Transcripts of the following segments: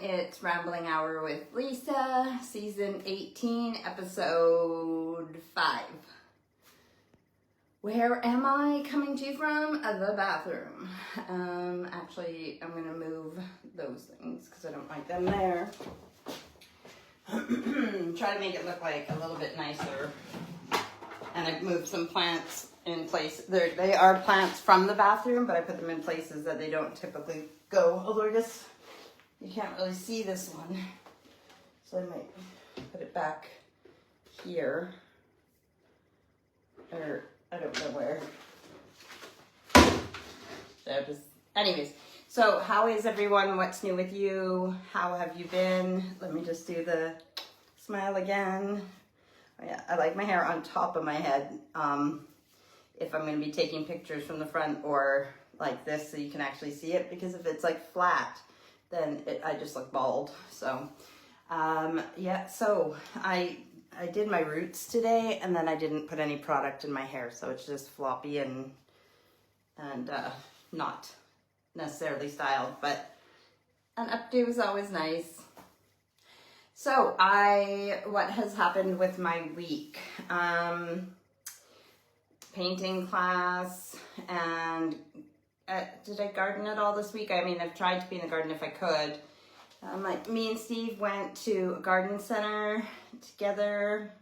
It's Rambling Hour with Lisa, season 18, episode 5. Where am I coming to you from? The bathroom. Actually, I'm going to move those things because I don't like them there. Try to make it look like a little bit nicer. And I've moved some plants in place. They are plants from the bathroom, but I put them in places that they don't typically go. Although you can't really see this one. So I might put it back here. Or I don't know where. Anyways, so how is everyone? What's new with you? How have you been? Let me just do the smile again. Oh yeah, I like my hair on top of my head. If I'm going to be taking pictures from the front or like this so you can actually see it, because if it's like flat, then I just look bald. So yeah, so I did my roots today, and then I didn't put any product in my hair, so it's just floppy and not necessarily styled, but an updo is always nice. So what has happened with my week? Painting class, and did I garden at all this week? I mean, I've tried to be in the garden if I could. Me and Steve went to a garden center together.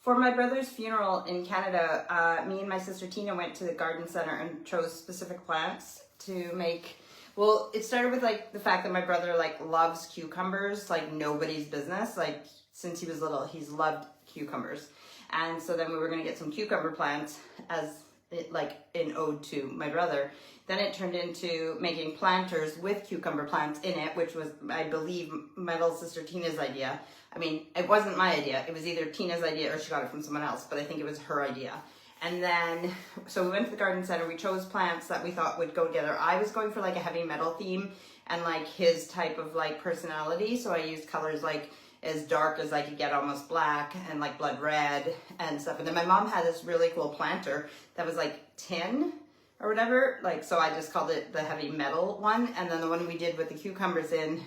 For my brother's funeral in Canada, me and my sister Tina went to the garden center and chose specific plants to make. Well, it started with like the fact that my brother like loves cucumbers like nobody's business. Like since he was little, he's loved cucumbers. And so then we were going to get some cucumber plants as like in ode to my brother. Then it turned into making planters with cucumber plants in it, which was, I believe, my little sister Tina's idea. I mean, it wasn't my idea. It was either Tina's idea or she got it from someone else, but I think it was her idea. And then, so we went to the garden center. We chose plants that we thought would go together. I was going for like a heavy metal theme and like his type of like personality. So I used colors like as dark as I could get, almost black, and like blood red and stuff. And then my mom had this really cool planter that was like tin or whatever, like, so I just called it the heavy metal one. And then the one we did with the cucumbers in,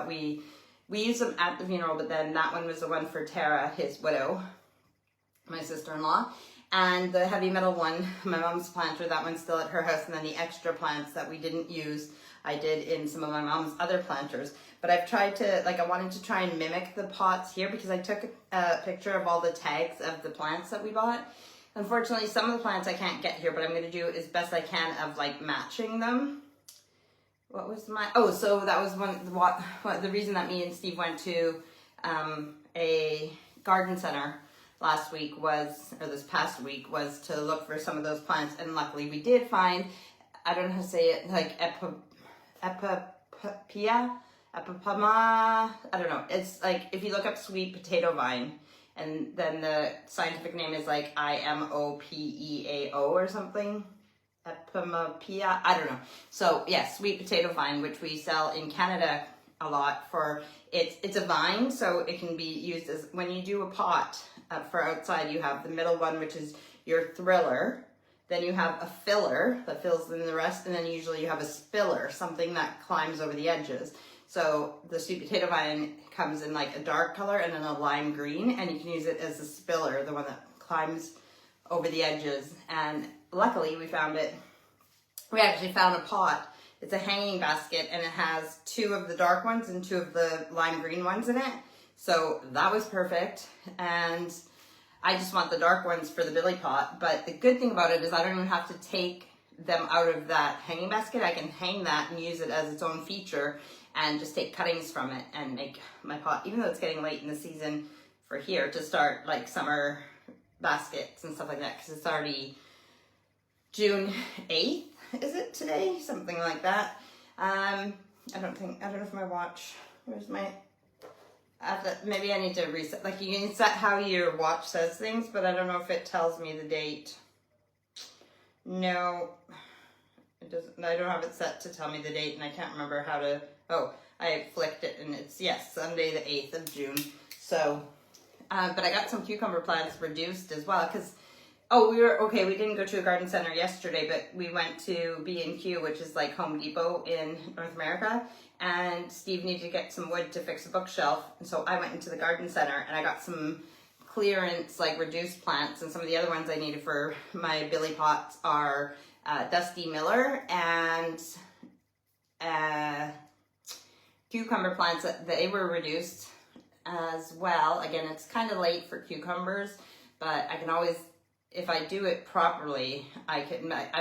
we used them at the funeral, but then that one was the one for Tara, his widow, my sister-in-law. And the heavy metal one, my mom's planter, that one's still at her house. And then the extra plants that we didn't use, I did in some of my mom's other planters. But I've tried to, like, I wanted to try and mimic the pots here because I took a picture of all the tags of the plants that we bought. Unfortunately, some of the plants I can't get here, but I'm going to do as best I can of, like, matching them. What was so that was the reason that me and Steve went to a garden center last week this past week was to look for some of those plants. And luckily we did find, I don't know how to say it, like Epipama, I don't know. It's like, if you look up sweet potato vine, and then the scientific name is like IMOPEAO or something. Epimapia, I don't know. So yeah, sweet potato vine, which we sell in Canada a lot for, it's a vine, so it can be used as, when you do a pot for outside, you have the middle one, which is your thriller. Then you have a filler that fills in the rest, and then usually you have a spiller, something that climbs over the edges. So the sweet potato vine comes in like a dark color and then a lime green, and you can use it as a spiller, the one that climbs over the edges. And luckily we found it. We actually found a pot. It's a hanging basket, and it has 2 of the dark ones and 2 of the lime green ones in it. So that was perfect. And I just want the dark ones for the billy pot. But the good thing about it is I don't even have to take them out of that hanging basket. I can hang that and use it as its own feature and just take cuttings from it and make my pot, even though it's getting late in the season for here to start like summer baskets and stuff like that, because it's already June 8th, is it today? Something like that. I don't know if my watch, maybe I need to reset, like you can set how your watch says things, but I don't know if it tells me the date. No, it doesn't. I don't have it set to tell me the date, and I can't remember how to, I flicked it, and it's, yes, Sunday the 8th of June. So, but I got some cucumber plants reduced as well, because, we didn't go to a garden center yesterday, but we went to B&Q, which is like Home Depot in North America, and Steve needed to get some wood to fix a bookshelf. And so I went into the garden center and I got some clearance, like reduced plants, and some of the other ones I needed for my billy pots are Dusty Miller and cucumber plants. They were reduced as well. Again, it's kind of late for cucumbers, but I can always, if I do it properly, I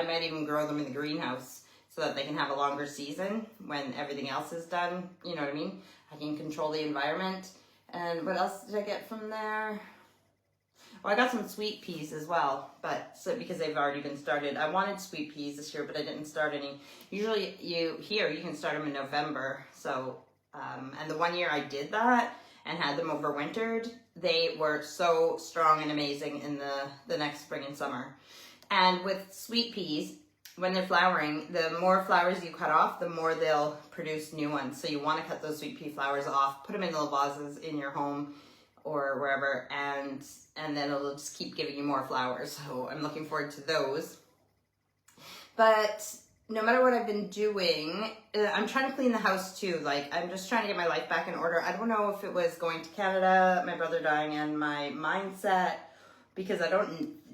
might even grow them in the greenhouse so that they can have a longer season when everything else is done. You know what I mean? I can control the environment. And what else did I get from there? Well, I got some sweet peas as well, but because they've already been started. I wanted sweet peas this year, but I didn't start any. Usually you can start them in November. So, and the one year I did that and had them overwintered, they were so strong and amazing in the next spring and summer. And with sweet peas, when they're flowering, the more flowers you cut off, the more they'll produce new ones. So you want to cut those sweet pea flowers off, put them in little vases in your home or wherever, and then it'll just keep giving you more flowers. So I'm looking forward to those. But no matter what I've been doing, I'm trying to clean the house too. Like, I'm just trying to get my life back in order. I don't know if it was going to Canada, my brother dying, and my mindset, because I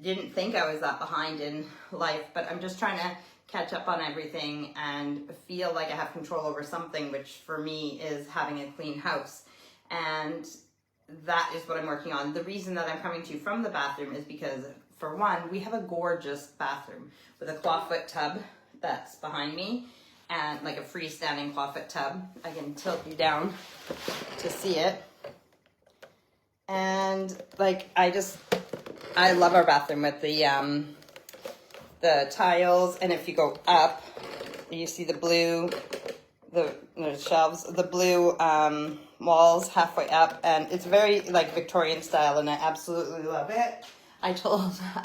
didn't think I was that behind in life, but I'm just trying to catch up on everything and feel like I have control over something, which for me is having a clean house. And that is what I'm working on. The reason that I'm coming to you from the bathroom is because, for one, we have a gorgeous bathroom with a clawfoot tub that's behind me, and like a freestanding clawfoot tub. I can tilt you down to see it. And like, I love our bathroom with the tiles, and if you go up, you see the blue, the shelves, the blue walls halfway up, and it's very like Victorian style, and I absolutely love it. I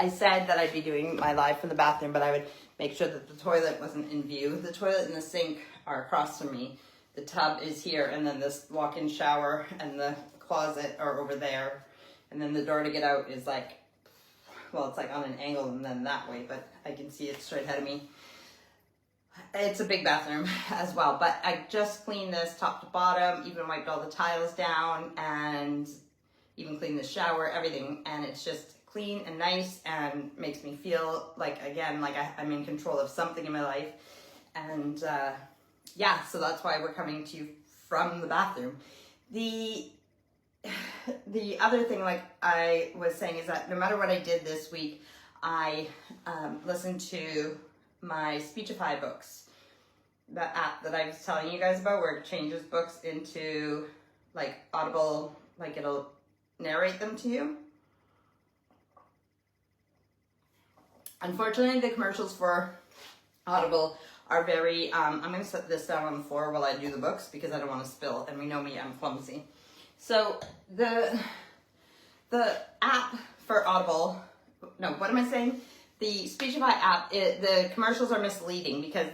said that I'd be doing my live from the bathroom, but I would make sure that the toilet wasn't in view. The toilet and the sink are across from me. The tub is here, and then this walk-in shower and the closet are over there. And then the door to get out is like, well, it's like on an angle and then that way, but I can see it straight ahead of me. It's a big bathroom as well, but I just cleaned this top to bottom, even wiped all the tiles down, and even cleaned the shower, everything. And it's just clean and nice and makes me feel like, again, like I'm in control of something in my life. And yeah, so that's why we're coming to you from the bathroom. The other thing, like I was saying, is that no matter what I did this week, I listened to my Speechify books, the app that I was telling you guys about, where it changes books into like Audible, like it'll narrate them to you. Unfortunately, the commercials for Audible are very, I'm going to set this down on the floor while I do the books because I don't want to spill, and we know me, I'm clumsy. So the app for Audible, no, what am I saying? The Speechify app, the commercials are misleading because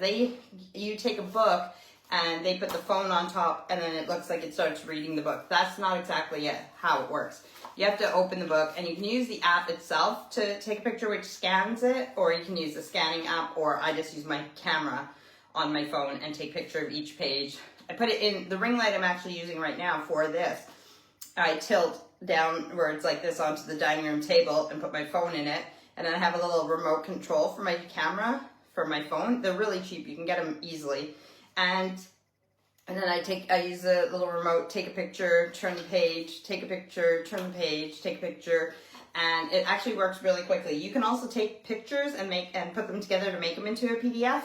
you take a book and they put the phone on top and then it looks like it starts reading the book. That's not exactly how it works. You have to open the book, and you can use the app itself to take a picture which scans it, or you can use the scanning app, or I just use my camera on my phone and take a picture of each page. I put it in the ring light I'm actually using right now for this. I tilt downwards like this onto the dining room table and put my phone in it, and then I have a little remote control for my camera for my phone. They're really cheap, you can get them easily. And then I use a little remote, take a picture, turn the page, take a picture, turn the page, take a picture, and it actually works really quickly. You can also take pictures and put them together to make them into a PDF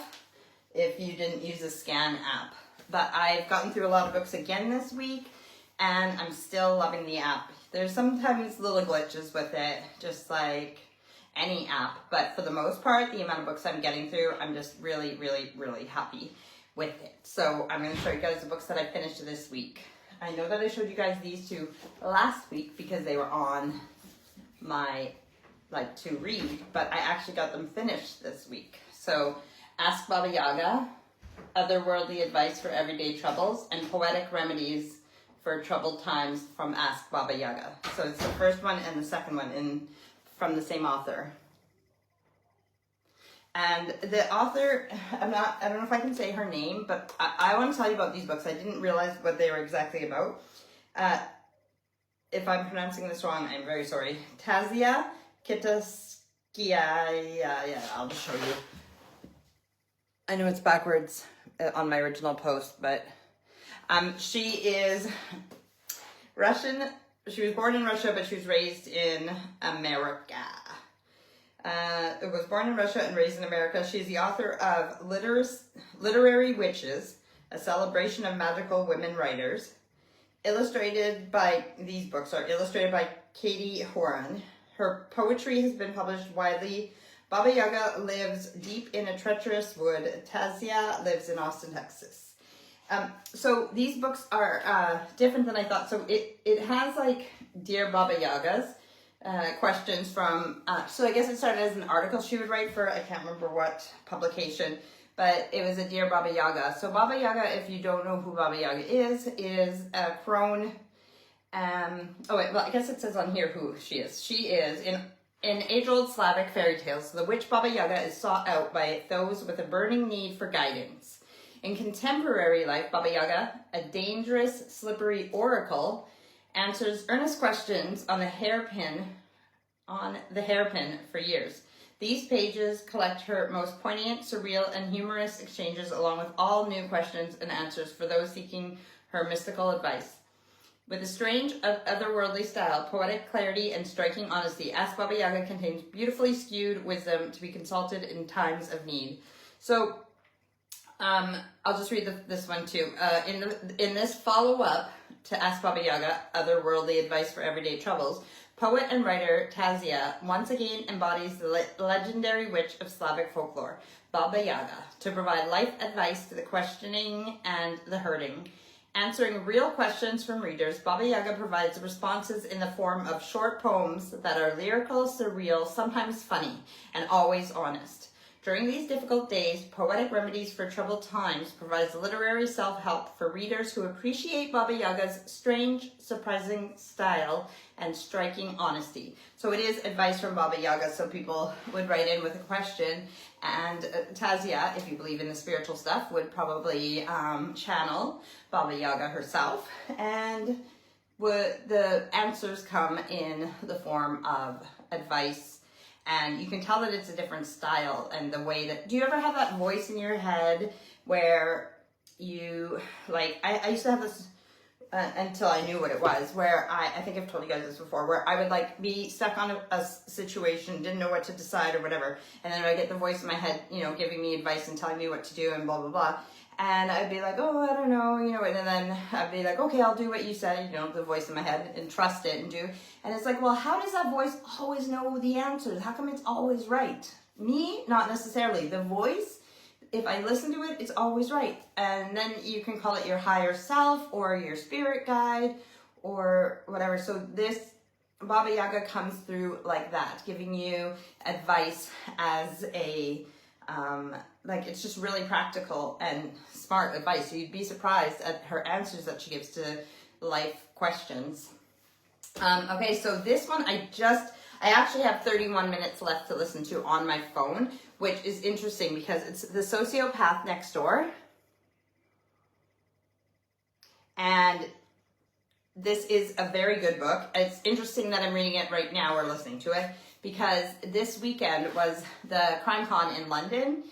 if you didn't use a scan app. But I've gotten through a lot of books again this week, and I'm still loving the app. There's sometimes little glitches with it, just like any app, but for the most part, the amount of books I'm getting through, I'm just really, really, really happy with it. So I'm going to show you guys the books that I finished this week. I know that I showed you guys these two last week because they were on my to read, but I actually got them finished this week. So Ask Baba Yaga, Otherworldly Advice for Everyday Troubles, and Poetic Remedies for Troubled Times from Ask Baba Yaga. So it's the first one and the second one from the same author. And the author, I don't know if I can say her name, but I want to tell you about these books. I didn't realize what they were exactly about. If I'm pronouncing this wrong, I'm very sorry. Tazia Kitaskia, yeah, I'll just show you. I know it's backwards on my original post, but she is Russian. She was born in Russia, but she was raised in America. Was born in Russia and raised in America. She's the author of Literary Witches, a celebration of magical women writers. These books are illustrated by Katie Horan. Her poetry has been published widely. Baba Yaga lives deep in a treacherous wood. Tazia lives in Austin, Texas. So these books are different than I thought. So it has like Dear Baba Yaga's questions from, so I guess it started as an article she would write for, I can't remember what publication, but it was a Dear Baba Yaga. So Baba Yaga, if you don't know who Baba Yaga is a crone, I guess it says on here who she is. She is, in age-old Slavic fairy tales, the witch Baba Yaga is sought out by those with a burning need for guidance. In contemporary life, Baba Yaga, a dangerous, slippery oracle, answers earnest questions on the hairpin for years. These pages collect her most poignant, surreal, and humorous exchanges, along with all new questions and answers for those seeking her mystical advice. With a strange, otherworldly style, poetic clarity, and striking honesty, Ask Baba Yaga contains beautifully skewed wisdom to be consulted in times of need. So, I'll just read this one too. In this follow-up to Ask Baba Yaga, Otherworldly Advice for Everyday Troubles, poet and writer Tazia once again embodies the legendary witch of Slavic folklore, Baba Yaga, to provide life advice to the questioning and the hurting. Answering real questions from readers, Baba Yaga provides responses in the form of short poems that are lyrical, surreal, sometimes funny, and always honest. During these difficult days, Poetic Remedies for Troubled Times provides literary self-help for readers who appreciate Baba Yaga's strange, surprising style and striking honesty. So it is advice from Baba Yaga, so people would write in with a question, and Tazia, if you believe in the spiritual stuff, would probably channel Baba Yaga herself, and the answers come in the form of advice. And you can tell that it's a different style, and the way that, do you ever have that voice in your head where you, like, I used to have this, until I knew what it was, where I think I've told you guys this before, where I would like be stuck on a situation, didn't know what to decide or whatever, and then I get the voice in my head, giving me advice and telling me what to do and blah, blah, blah. And I'd be like, oh, I don't know, and then I'd be like, okay, I'll do what you said, the voice in my head, and trust it and do. And it's like, well, how does that voice always know the answers? How come it's always right? Me, not necessarily. The voice, if I listen to it, it's always right. And then you can call it your higher self or your spirit guide or whatever. So this Baba Yaga comes through like that, giving you advice as a it's just really practical and smart advice. So you'd be surprised at her answers that she gives to life questions. Okay, so this one I actually have 31 minutes left to listen to on my phone, which is interesting because it's The Sociopath Next Door. And this is a very good book. It's interesting that I'm reading it right now or listening to it, because this weekend was the Crime Con in London,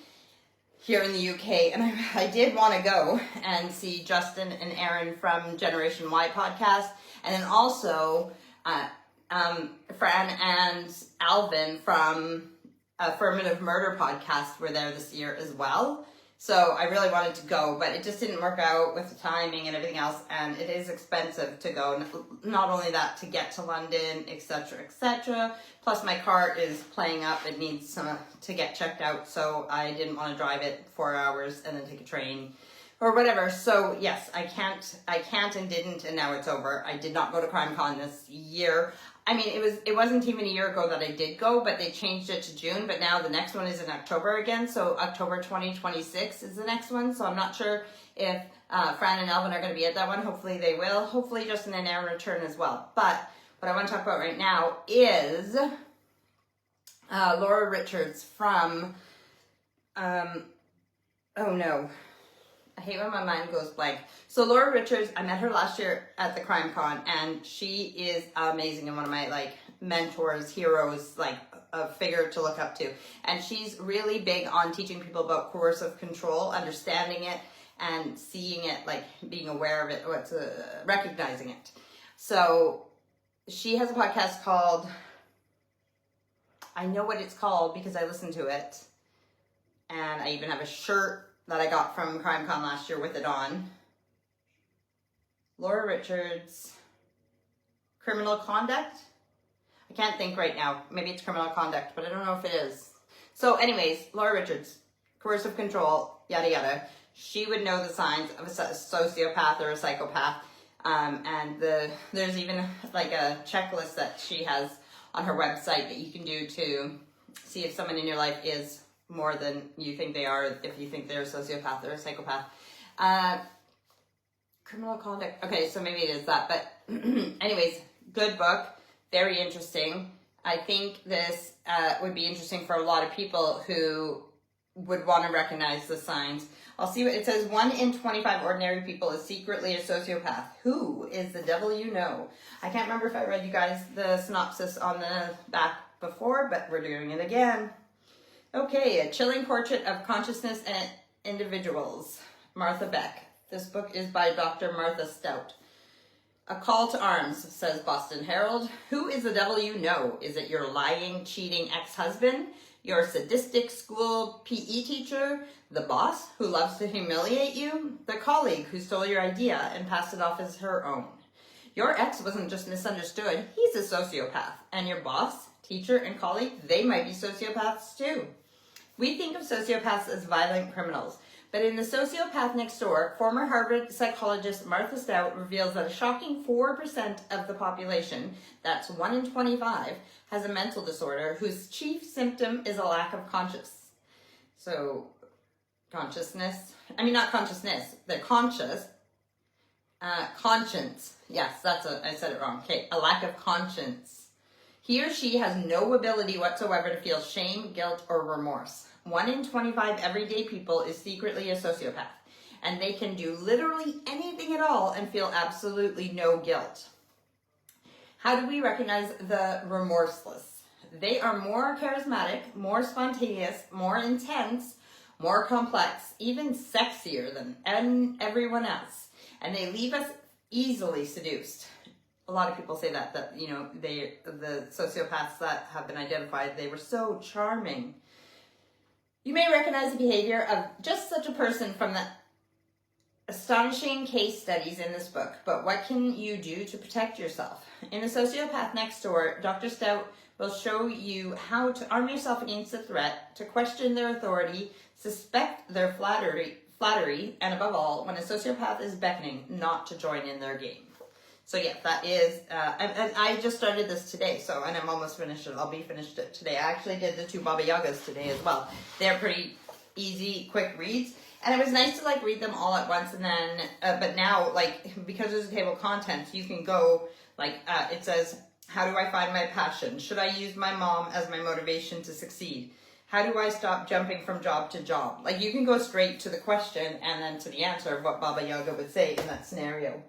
here in the UK, and I did want to go and see Justin and Aaron from Generation Y podcast, and then also Fran and Alvin from Affirmative Murder podcast were there this year as well. So I really wanted to go, but it just didn't work out with the timing and everything else, and it is expensive to go. Not only that, to get to London, etc., etc. Plus my car is playing up. It needs to get checked out, so I didn't want to drive it 4 hours and then take a train or whatever. So yes, I can't and didn't, and now it's over. I did not go to CrimeCon this year. I mean, it wasn't even a year ago that I did go, but they changed it to June, but now the next one is in October again, so October 2026 is the next one, so I'm not sure if Fran and Alvin are going to be at that one. Hopefully they will. Hopefully Justin and Aaron return as well. But what I want to talk about right now is Laura Richards from oh no. I hate when my mind goes blank. So Laura Richards, I met her last year at the Crime Con, and she is amazing and one of my like mentors, heroes, like a figure to look up to. And she's really big on teaching people about coercive control, understanding it and seeing it, like being aware of it, recognizing it. So she has a podcast called, I know what it's called because I listened to it, and I even have a shirt that I got from CrimeCon last year with it on. Laura Richards, Criminal Conduct? I can't think right now. Maybe it's Criminal Conduct, but I don't know if it is. So anyways, Laura Richards, coercive control, yada yada. She would know the signs of a sociopath or a psychopath. And there's even like a checklist that she has on her website that you can do to see if someone in your life is more than you think they are, if you think they're a sociopath or a psychopath. Criminal Conduct. Okay, so maybe it is that. But anyways, good book. Very interesting. I think this would be interesting for a lot of people who would want to recognize the signs. I'll see what it says. 1 in 25 ordinary people is secretly a sociopath. Who is the devil you know? I can't remember if I read you guys the synopsis on the back before, but we're doing it again. Okay, A Chilling Portrait of Consciousness and Individuals. Martha Beck. This book is by Dr. Martha Stout. A Call to Arms, says Boston Herald. Who is the devil you know? Is it your lying, cheating ex-husband? Your sadistic school PE teacher? The boss who loves to humiliate you? The colleague who stole your idea and passed it off as her own? Your ex wasn't just misunderstood, he's a sociopath. And your boss, teacher, and colleague, they might be sociopaths too. We think of sociopaths as violent criminals, but in The Sociopath Next Door, former Harvard psychologist Martha Stout reveals that a shocking 4% of the population, that's 1 in 25, has a mental disorder whose chief symptom is a lack of consciousness. They're conscious. Conscience. Yes, I said it wrong. Okay, a lack of conscience. He or she has no ability whatsoever to feel shame, guilt, or remorse. 1 in 25 everyday people is secretly a sociopath, and they can do literally anything at all and feel absolutely no guilt. How do we recognize the remorseless? They are more charismatic, more spontaneous, more intense, more complex, even sexier than everyone else, and they leave us easily seduced. A lot of people say that the sociopaths that have been identified, they were so charming. You may recognize the behavior of just such a person from the astonishing case studies in this book, but what can you do to protect yourself? In The Sociopath Next Door, Dr. Stout will show you how to arm yourself against a threat, to question their authority, suspect their flattery, and above all, when a sociopath is beckoning, not to join in their game. So yeah, that is, and I just started this today, and I'm almost finished it. I'll be finished it today. I actually did the 2 Baba Yagas today as well. They're pretty easy, quick reads. And it was nice to read them all at once, and then, but now, because there's a table of contents, you can go, it says, how do I find my passion? Should I use my mom as my motivation to succeed? How do I stop jumping from job to job? You can go straight to the question and then to the answer of what Baba Yaga would say in that scenario.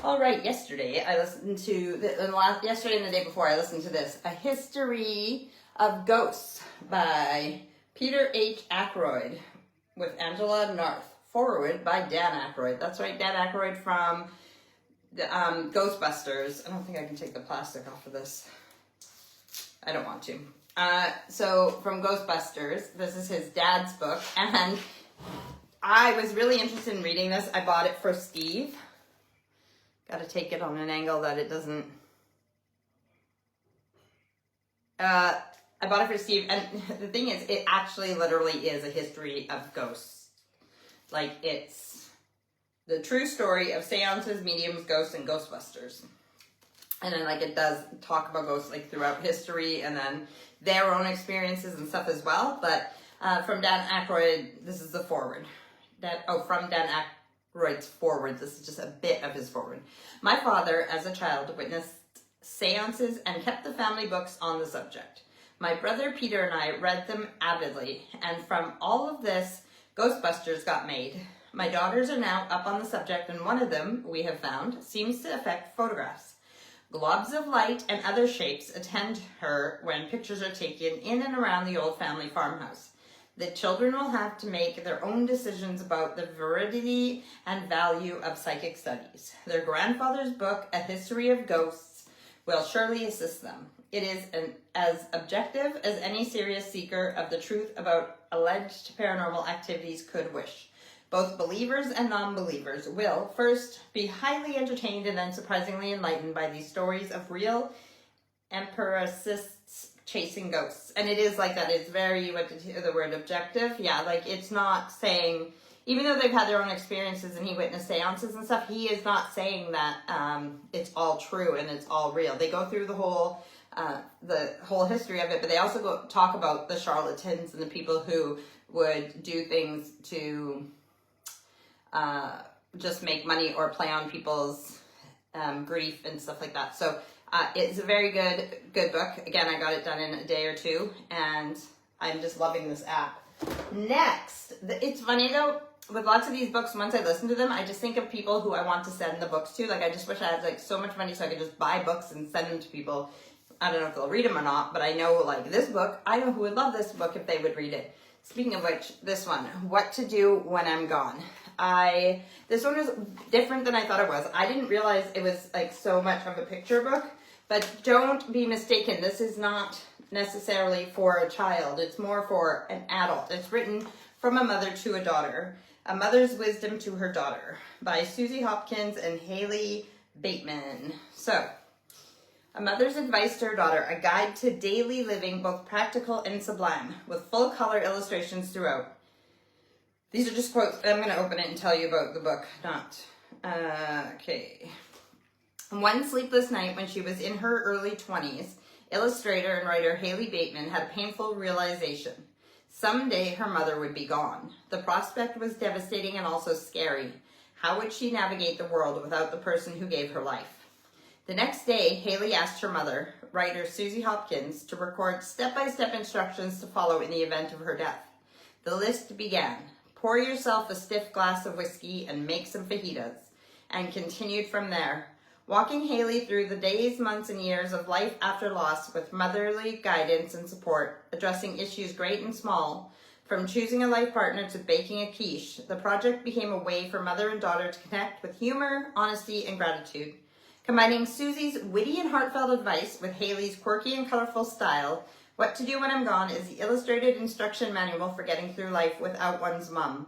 All right, yesterday I listened to, yesterday and the day before I listened to this, A History of Ghosts by Peter H. Aykroyd with Angela Narth, forward by Dan Aykroyd. That's right, Dan Aykroyd from the Ghostbusters. I don't think I can take the plastic off of this. I don't want to. So from Ghostbusters, this is his dad's book, and I was really interested in reading this. I bought it for Steve. Got to take it on an angle that it doesn't. I bought it for Steve, and the thing is, it actually literally is a history of ghosts. It's the true story of seances, mediums, ghosts, and Ghostbusters. And then, it does talk about ghosts, throughout history, and then their own experiences and stuff as well. But from Dan Aykroyd, this is the forward. From Dan Aykroyd's forward, this is just a bit of his forward. My father, as a child, witnessed seances and kept the family books on the subject. My brother Peter and I read them avidly, and from all of this, Ghostbusters got made. My daughters are now up on the subject, and one of them, we have found, seems to affect photographs. Globs of light and other shapes attend her when pictures are taken in and around the old family farmhouse. The children will have to make their own decisions about the validity and value of psychic studies. Their grandfather's book, A History of Ghosts, will surely assist them. It is as objective as any serious seeker of the truth about alleged paranormal activities could wish. Both believers and non-believers will first be highly entertained and then surprisingly enlightened by these stories of real empiricists chasing ghosts. And it is like that. It's very, what did the word objective? Yeah, like it's not saying, even though they've had their own experiences and he witnessed seances and stuff, he is not saying that it's all true and it's all real. They go through the whole history of it, but they also talk about the charlatans and the people who would do things to just make money or play on people's grief and stuff like that. So it's a very good book. Again, I got it done in a day or two, and I'm just loving this app. Next, it's funny though, with lots of these books, once I listen to them, I just think of people who I want to send the books to. Like, I just wish I had like so much money so I could just buy books and send them to people. I don't know if they'll read them or not, but I know like this book, I know who would love this book if they would read it. Speaking of which, this one, What to Do When I'm Gone. This one was different than I thought it was. I didn't realize it was like so much of a picture book, but don't be mistaken. This is not necessarily for a child. It's more for an adult. It's written from a mother to a daughter. A Mother's Wisdom to Her Daughter by Susie Hopkins and Haley Bateman. So, A Mother's Advice to Her Daughter, a guide to daily living, both practical and sublime, with full color illustrations throughout. These are just quotes. I'm going to open it and tell you about the book. Okay. One sleepless night when she was in her early 20s, illustrator and writer Haley Bateman had a painful realization. Someday her mother would be gone. The prospect was devastating and also scary. How would she navigate the world without the person who gave her life? The next day, Haley asked her mother, writer Susie Hopkins, to record step-by-step instructions to follow in the event of her death. The list began. Pour yourself a stiff glass of whiskey and make some fajitas, and continued from there, walking Haley through the days, months, and years of life after loss with motherly guidance and support, addressing issues great and small. From choosing a life partner to baking a quiche, the project became a way for mother and daughter to connect with humor, honesty, and gratitude. Combining Susie's witty and heartfelt advice with Haley's quirky and colorful style, What to Do When I'm Gone is the illustrated instruction manual for getting through life without one's mom.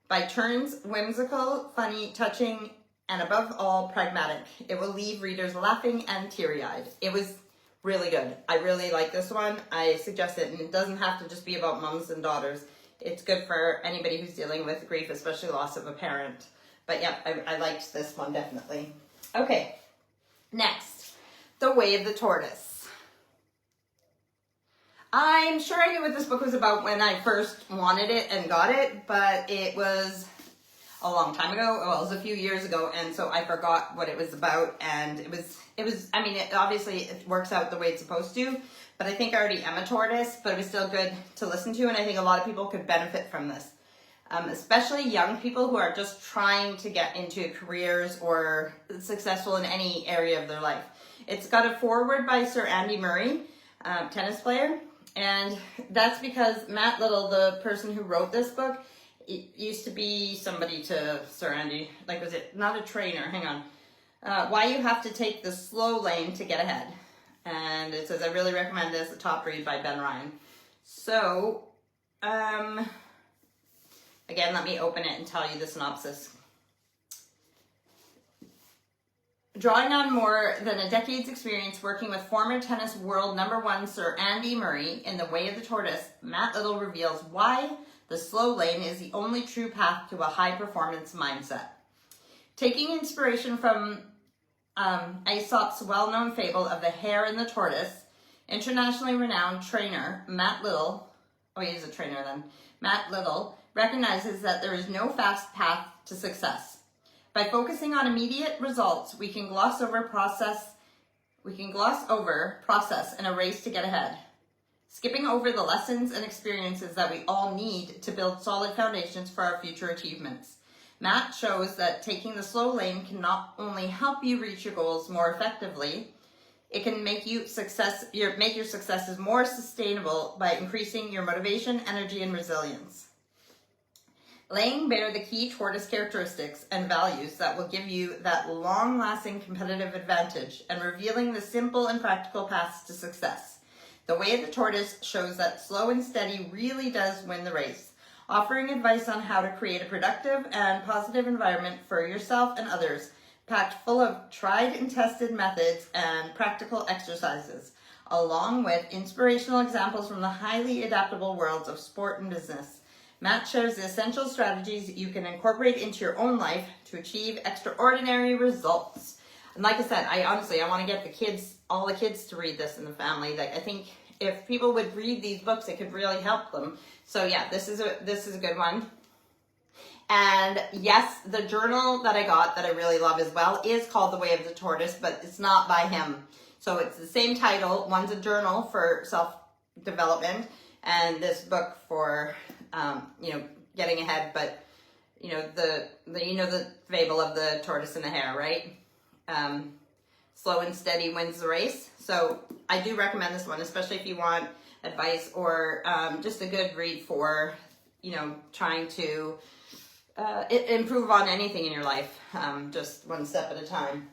By turns whimsical, funny, touching, and above all, pragmatic. It will leave readers laughing and teary-eyed. It was really good. I really like this one. I suggest it, and it doesn't have to just be about moms and daughters. It's good for anybody who's dealing with grief, especially loss of a parent. But yeah, I liked this one definitely. Okay, next, The Way of the Tortoise. I'm sure I knew what this book was about when I first wanted it and got it, but it was a long time ago. Well, it was a few years ago, and so I forgot what it was about, and it was, I mean, obviously it works out the way it's supposed to, but I think I already am a tortoise, but it was still good to listen to, and I think a lot of people could benefit from this. Especially young people who are just trying to get into careers or successful in any area of their life. It's got a foreword by Sir Andy Murray, tennis player, and that's because Matt Little, the person who wrote this book, it used to be somebody to Sir Andy, like was it, not a trainer, hang on. Why You Have to Take the Slow Lane to Get Ahead. And it says, I really recommend this, a top read by Ben Ryan. So, again, let me open it and tell you the synopsis. Drawing on more than a decade's experience working with former tennis world #1 Sir Andy Murray in The Way of the Tortoise, Matt Little reveals why the slow lane is the only true path to a high-performance mindset. Taking inspiration from Aesop's well-known fable of the hare and the tortoise, internationally renowned trainer Matt Little, oh, he is a trainer then, Matt Little recognizes that there is no fast path to success. By focusing on immediate results, we can gloss over process in a race to get ahead. skipping over the lessons and experiences that we all need to build solid foundations for our future achievements. Matt shows that taking the slow lane can not only help you reach your goals more effectively, it can make your successes more sustainable by increasing your motivation, energy, and resilience. Laying bare the key tortoise characteristics and values that will give you that long-lasting competitive advantage and revealing the simple and practical paths to success. The Way of the Tortoise shows that slow and steady really does win the race, offering advice on how to create a productive and positive environment for yourself and others, packed full of tried and tested methods and practical exercises, along with inspirational examples from the highly adaptable worlds of sport and business. Matt shares the essential strategies you can incorporate into your own life to achieve extraordinary results. And like I said, I want to get all the kids to read this in the family. Like, I think if people would read these books, it could really help them. So yeah, this is a good one. And yes, the journal that I got that I really love as well is called The Way of the Tortoise, but it's not by him. So it's the same title. One's a journal for self-development, and this book for getting ahead. But the fable of the tortoise and the hare, right? Slow and steady wins the race. So I do recommend this one, especially if you want advice or just a good read for trying to improve on anything in your life, just one step at a time.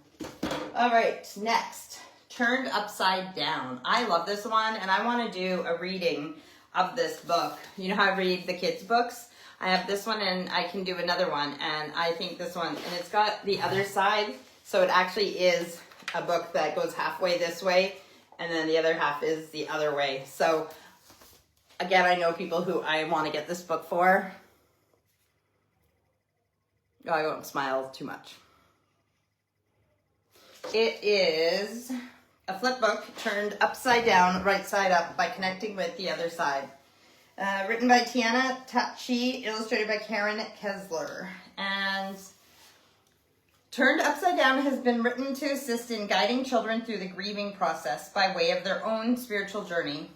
All right, next, Turned Upside Down. I love this one, and I want to do a reading of this book. You know how I read the kids' books? I have this one, and I can do another one, and I think this one, and it's got the other side, so it actually is a book that goes halfway this way, and then the other half is the other way. So, again, I know people who I want to get this book for. Oh, I won't smile too much. It is a flip book turned upside down, right side up by connecting with the other side. Written by Tiana Tachi, illustrated by Karen Kessler. And Turned Upside Down has been written to assist in guiding children through the grieving process by way of their own spiritual journey.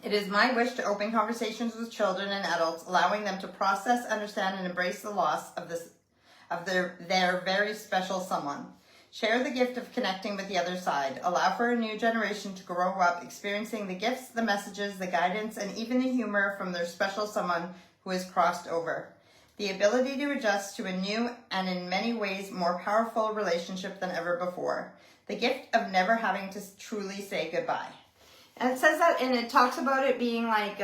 It is my wish to open conversations with children and adults, allowing them to process, understand, and embrace the loss of their very special someone. Share the gift of connecting with the other side. Allow for a new generation to grow up experiencing the gifts, the messages, the guidance, and even the humor from their special someone who has crossed over. The ability to adjust to a new and in many ways more powerful relationship than ever before. The gift of never having to truly say goodbye. And it says that, and it talks about it being like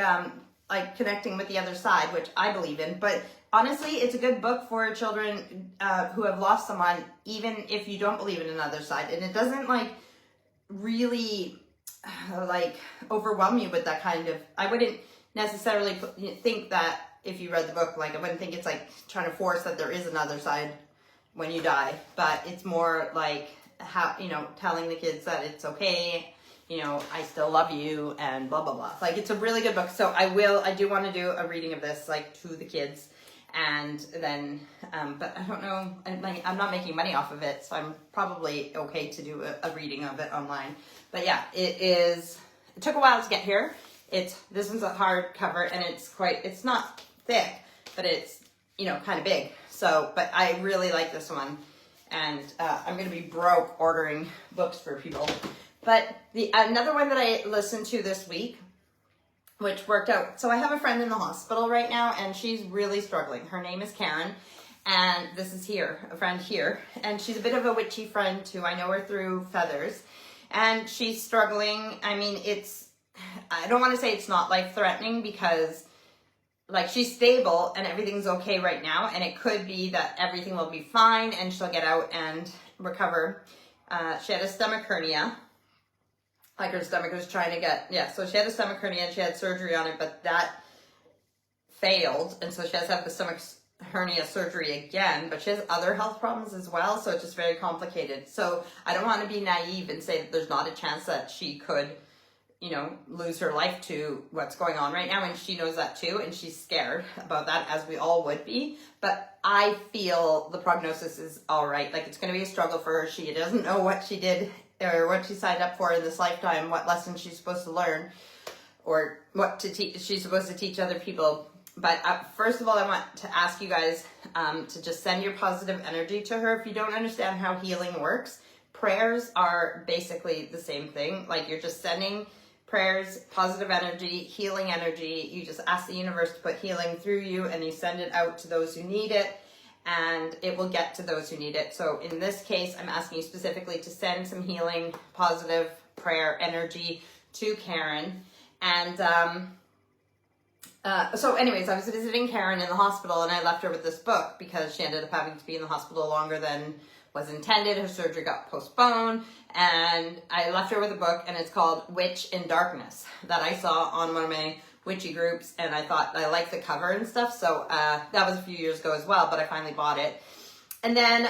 connecting with the other side, which I believe in. But honestly, it's a good book for children who have lost someone, even if you don't believe in another side. And it doesn't really overwhelm you with that kind of. I wouldn't necessarily think that if you read the book, I wouldn't think it's trying to force that there is another side when you die. But it's more like how telling the kids that it's okay. I still love you and blah, blah, blah. It's a really good book. So I do want to do a reading of this, to the kids. And then, but I don't know, I'm not making money off of it. So I'm probably okay to do a reading of it online. But yeah, it took a while to get here. This one's a hardcover, and it's not thick, but it's, kind of big. So, but I really like this one. And I'm going to be broke ordering books for people. But another one that I listened to this week, which worked out. So I have a friend in the hospital right now, and she's really struggling. Her name is Karen, and this is a friend here. And she's a bit of a witchy friend too. I know her through Feathers. And she's struggling. I mean, I don't want to say it's not life-threatening because she's stable and everything's okay right now. And it could be that everything will be fine and she'll get out and recover. She had a stomach hernia. Her stomach was trying to so she had a stomach hernia and she had surgery on it, but that failed. And so she has to have the stomach hernia surgery again, but she has other health problems as well. So it's just very complicated. So I don't want to be naive and say that there's not a chance that she could, lose her life to what's going on right now. And she knows that too. And she's scared about that, as we all would be. But I feel the prognosis is all right. It's going to be a struggle for her. She doesn't know what she did or what she signed up for in this lifetime, what lessons she's supposed to learn. or what to teach. She's supposed to teach other people. But first of all, I want to ask you guys to just send your positive energy to her. If you don't understand how healing works, prayers are basically the same thing. Like, you're just sending prayers, positive energy, healing energy. You just ask the universe to put healing through you, and you send it out to those who need it, and it will get to those who need it. So in this case, I'm asking you specifically to send some healing, positive prayer energy to Karen. And so anyways, I was visiting Karen in the hospital, and I left her with this book because she ended up having to be in the hospital longer than was intended. Her surgery got postponed, and I left her with a book, and it's called Witch in Darkness, that I saw on one of my witchy groups, and I thought I liked the cover and stuff. So that was a few years ago as well, but I finally bought it. And then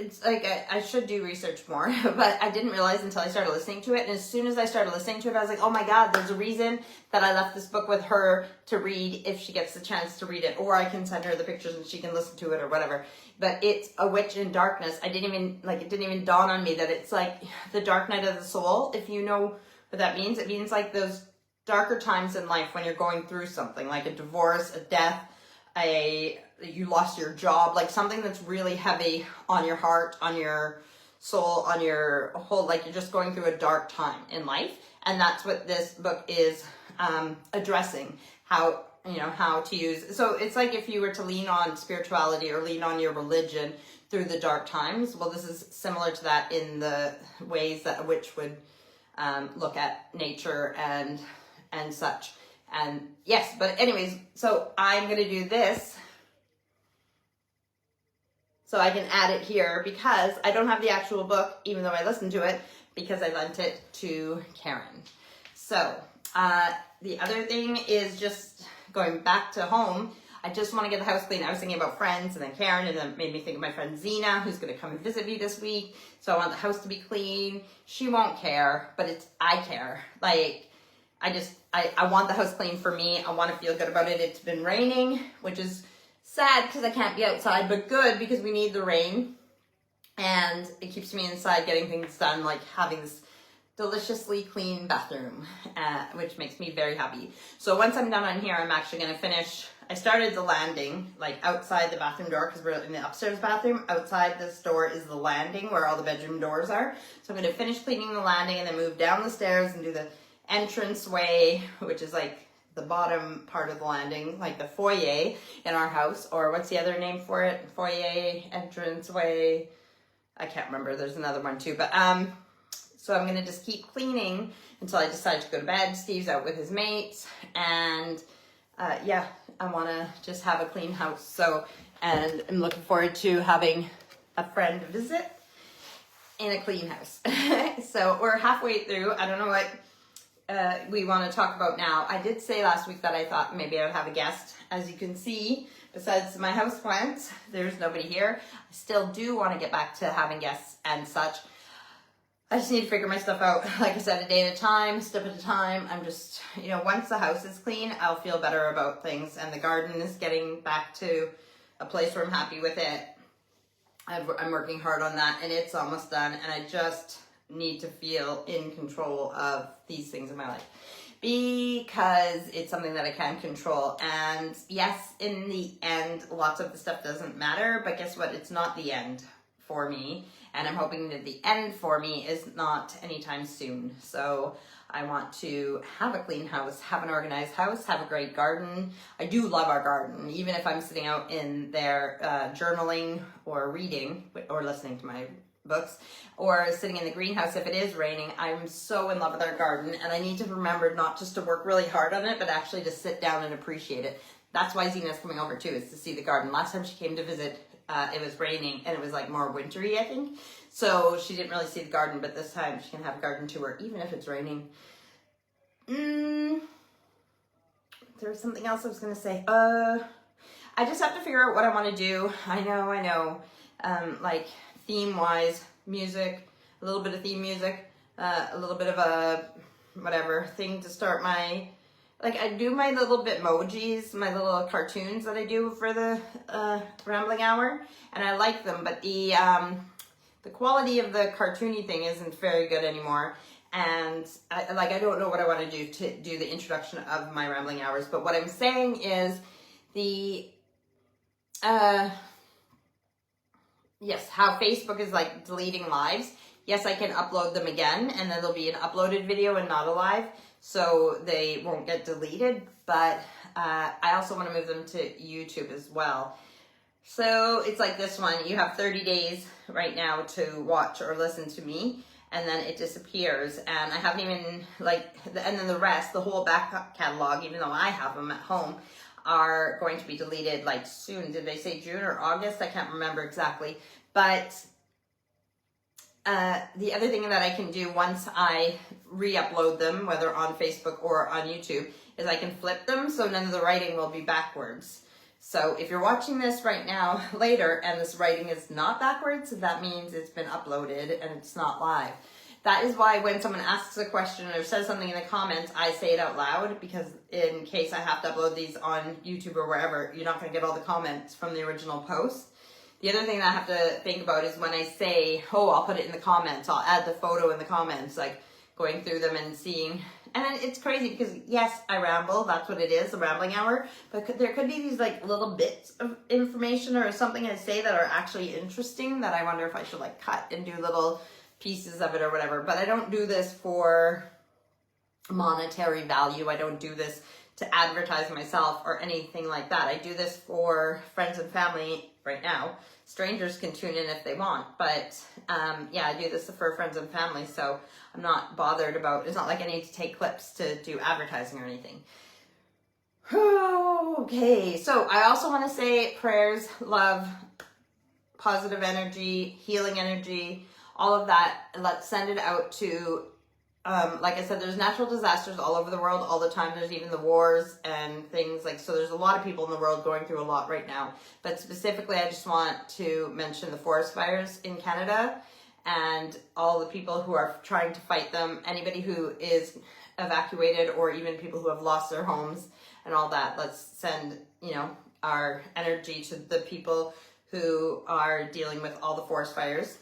it's like I should do research more, but I didn't realize until I started listening to it. And as soon as I started listening to it, I was like, oh my God, there's a reason that I left this book with her to read if she gets the chance to read it, or I can send her the pictures and she can listen to it or whatever. But it's A Witch in Darkness. It didn't even dawn on me that it's like the dark night of the soul. If you know what that means, it means like those darker times in life when you're going through something like a divorce, a death, you lost your job, like something that's really heavy on your heart, on your soul, on your whole, like you're just going through a dark time in life. And that's what this book is addressing, how to use. So it's like if you were to lean on spirituality or lean on your religion through the dark times. Well, this is similar to that in the ways that a witch would look at nature and such. And yes, but anyways, so I'm going to do this so I can add it here because I don't have the actual book, even though I listened to it, because I lent it to Karen. So the other thing is just going back to home. I just want to get the house clean. I was thinking about friends and then Karen, and then it made me think of my friend Zena, who's going to come and visit me this week. So I want the house to be clean. She won't care, but I care. Like, I want the house clean for me. I want to feel good about it. It's been raining, which is sad because I can't be outside, but good because we need the rain. And it keeps me inside getting things done, like having this deliciously clean bathroom, which makes me very happy. So once I'm done on here, I'm actually going to finish. I started the landing, like outside the bathroom door, because we're in the upstairs bathroom. Outside this door is the landing where all the bedroom doors are. So I'm going to finish cleaning the landing and then move down the stairs and do the entranceway, which is like the bottom part of the landing, like the foyer in our house, or what's the other name for it? Foyer, entranceway. I can't remember. There's another one too, but so I'm gonna just keep cleaning until I decide to go to bed. Steve's out with his mates, and yeah, I want to just have a clean house. So, and I'm looking forward to having a friend visit in a clean house. So we're halfway through. I don't know what we want to talk about now. I did say last week that I thought maybe I would have a guest. As you can see, besides my houseplants, there's nobody here. I still do want to get back to having guests and such. I just need to figure my stuff out. Like I said, a day at a time, step at a time. I'm just, once the house is clean, I'll feel better about things. And the garden is getting back to a place where I'm happy with it. I'm working hard on that, and it's almost done. And I just need to feel in control of these things in my life because it's something that I can control. And yes, in the end, lots of the stuff doesn't matter, but guess what? It's not the end for me. And I'm hoping that the end for me is not anytime soon. So I want to have a clean house, have an organized house, have a great garden. I do love our garden, even if I'm sitting out in there journaling or reading or listening to my books or sitting in the greenhouse if it is raining. I'm so in love with our garden, and I need to remember not just to work really hard on it, but actually to sit down and appreciate it. That's why Zena's coming over too, is to see the garden. Last time she came to visit, it was raining and it was like more wintry, I think. So she didn't really see the garden, but this time she can have a garden tour, even if it's raining. There was something else I was going to say. I just have to figure out what I want to do. I know. Like theme-wise, music, a little bit of theme music, a little bit of a whatever thing to start my, like I do my little Bitmojis, my little cartoons that I do for the Rambling Hour, and I like them, but the quality of the cartoony thing isn't very good anymore. And I don't know what I want to do the introduction of my rambling hours, but what I'm saying is yes, how Facebook is like deleting lives. Yes, I can upload them again, and then there'll be an uploaded video and not a live, so they won't get deleted, but I also want to move them to YouTube as well. So it's like this one, you have 30 days right now to watch or listen to me, and then it disappears, and I haven't even, and then the rest, the whole back catalog, even though I have them at home, are going to be deleted like soon. Did they say June or August? I can't remember exactly, but the other thing that I can do once I re-upload them, whether on Facebook or on YouTube, is I can flip them so none of the writing will be backwards. So if you're watching this right now later and this writing is not backwards, that means it's been uploaded and it's not live. That is why when someone asks a question or says something in the comments, I say it out loud, because in case I have to upload these on YouTube or wherever, you're not going to get all the comments from the original post. The other thing that I have to think about is when I say, oh, I'll put it in the comments, I'll add the photo in the comments, like going through them and seeing. And then it's crazy because, yes, I ramble. That's what it is, a rambling hour. But there could be these like little bits of information or something I say that are actually interesting that I wonder if I should like cut and do little pieces of it or whatever. But I don't do this for monetary value. I don't do this to advertise myself or anything like that. I do this for friends and family right now. Strangers can tune in if they want, but yeah, I do this for friends and family, so I'm not bothered about, it's not like I need to take clips to do advertising or anything. Okay, so I also want to say prayers, love, positive energy, healing energy, all of that. Let's send it out to like I said, there's natural disasters all over the world all the time. There's even the wars and things like, so there's a lot of people in the world going through a lot right now. But specifically, I just want to mention the forest fires in Canada and all the people who are trying to fight them, anybody who is evacuated or even people who have lost their homes and all that. Let's send, our energy to the people who are dealing with all the forest fires.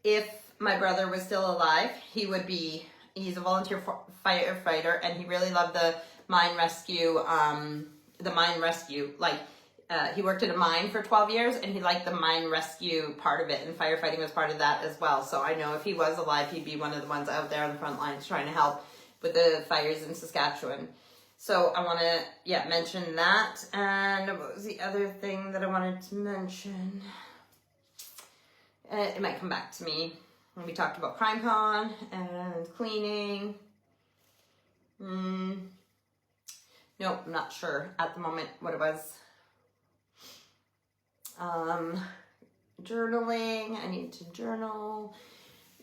If my brother was still alive, he's a volunteer firefighter, and he really loved the mine rescue, he worked at a mine for 12 years, and he liked the mine rescue part of it, and firefighting was part of that as well. So I know if he was alive, he'd be one of the ones out there on the front lines trying to help with the fires in Saskatchewan. So I want to, mention that. And what was the other thing that I wanted to mention? It might come back to me. We talked about CrimeCon and cleaning. Nope, I'm not sure at the moment what it was. Journaling, I need to journal.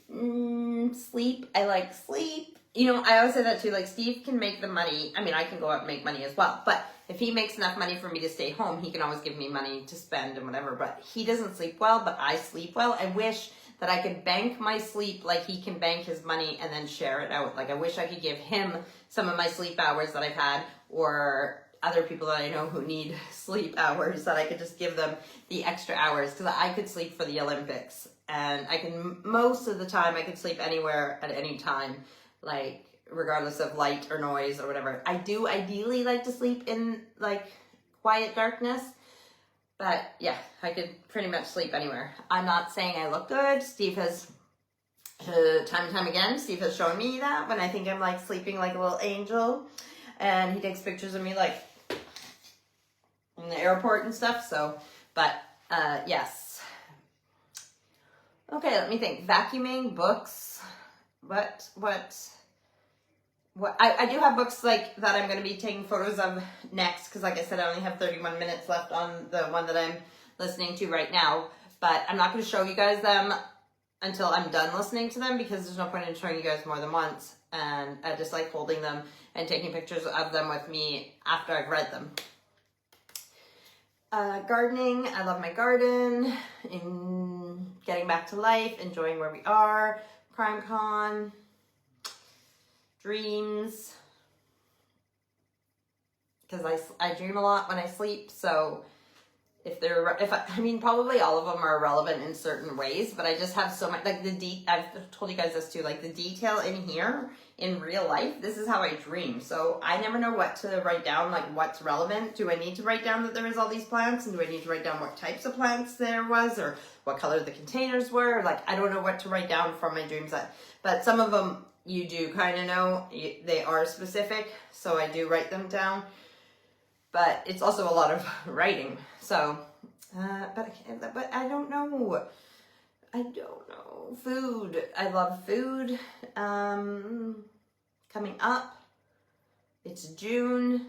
Sleep, I like sleep. I always say that too, like Steve can make the money. I mean, I can go out and make money as well, but if he makes enough money for me to stay home, he can always give me money to spend and whatever, but he doesn't sleep well, but I sleep well. I wish that I could bank my sleep like he can bank his money and then share it out. Like I wish I could give him some of my sleep hours that I've had, or other people that I know who need sleep hours, that I could just give them the extra hours, because I could sleep for the Olympics, and I can, most of the time I could sleep anywhere at any time, like regardless of light or noise or whatever. I do ideally like to sleep in like quiet darkness, but yeah, I could pretty much sleep anywhere. I'm not saying I look good. Steve has, time and time again, Steve has shown me that when I think I'm like sleeping like a little angel, and he takes pictures of me like in the airport and stuff. So, but yes. Okay, let me think. Vacuuming, books. What I do have books like that I'm going to be taking photos of next, because like I said, I only have 31 minutes left on the one that I'm listening to right now, but I'm not going to show you guys them until I'm done listening to them, because there's no point in showing you guys more than once, and I just like holding them and taking pictures of them with me after I've read them. Gardening, I love my garden, in getting back to life, enjoying where we are, CrimeCon, dreams, because I dream a lot when I sleep, so I mean, probably all of them are relevant in certain ways, but I just have so much, like I've told you guys this too, like the detail in here in real life, this is how I dream. So I never know what to write down, like what's relevant. Do I need to write down that there is all these plants? And do I need to write down what types of plants there was, or what color the containers were? Like, I don't know what to write down from my dreams. But some of them you do kind of know, they are specific. So I do write them down. But it's also a lot of writing. So, but I don't know. I don't know. Food. I love food. Coming up. It's June.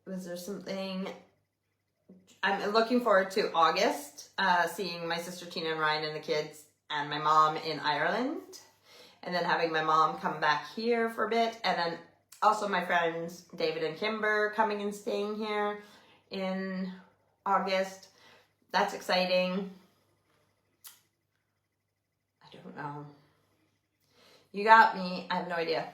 Was there something? I'm looking forward to August, seeing my sister Tina and Ryan and the kids and my mom in Ireland. And then having my mom come back here for a bit. And then also my friends David and Kimber coming and staying here in August. That's exciting. I don't know. You got me. I have no idea.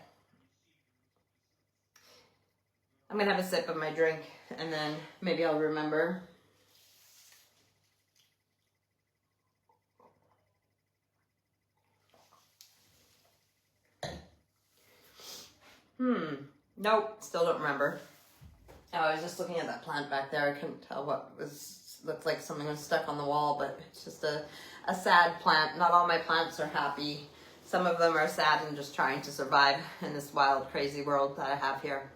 I'm going to have a sip of my drink and then maybe I'll remember. Nope, still don't remember. Oh, I was just looking at that plant back there. I couldn't tell what looked like something was stuck on the wall, but it's just a sad plant. Not all my plants are happy. Some of them are sad and just trying to survive in this wild, crazy world that I have here.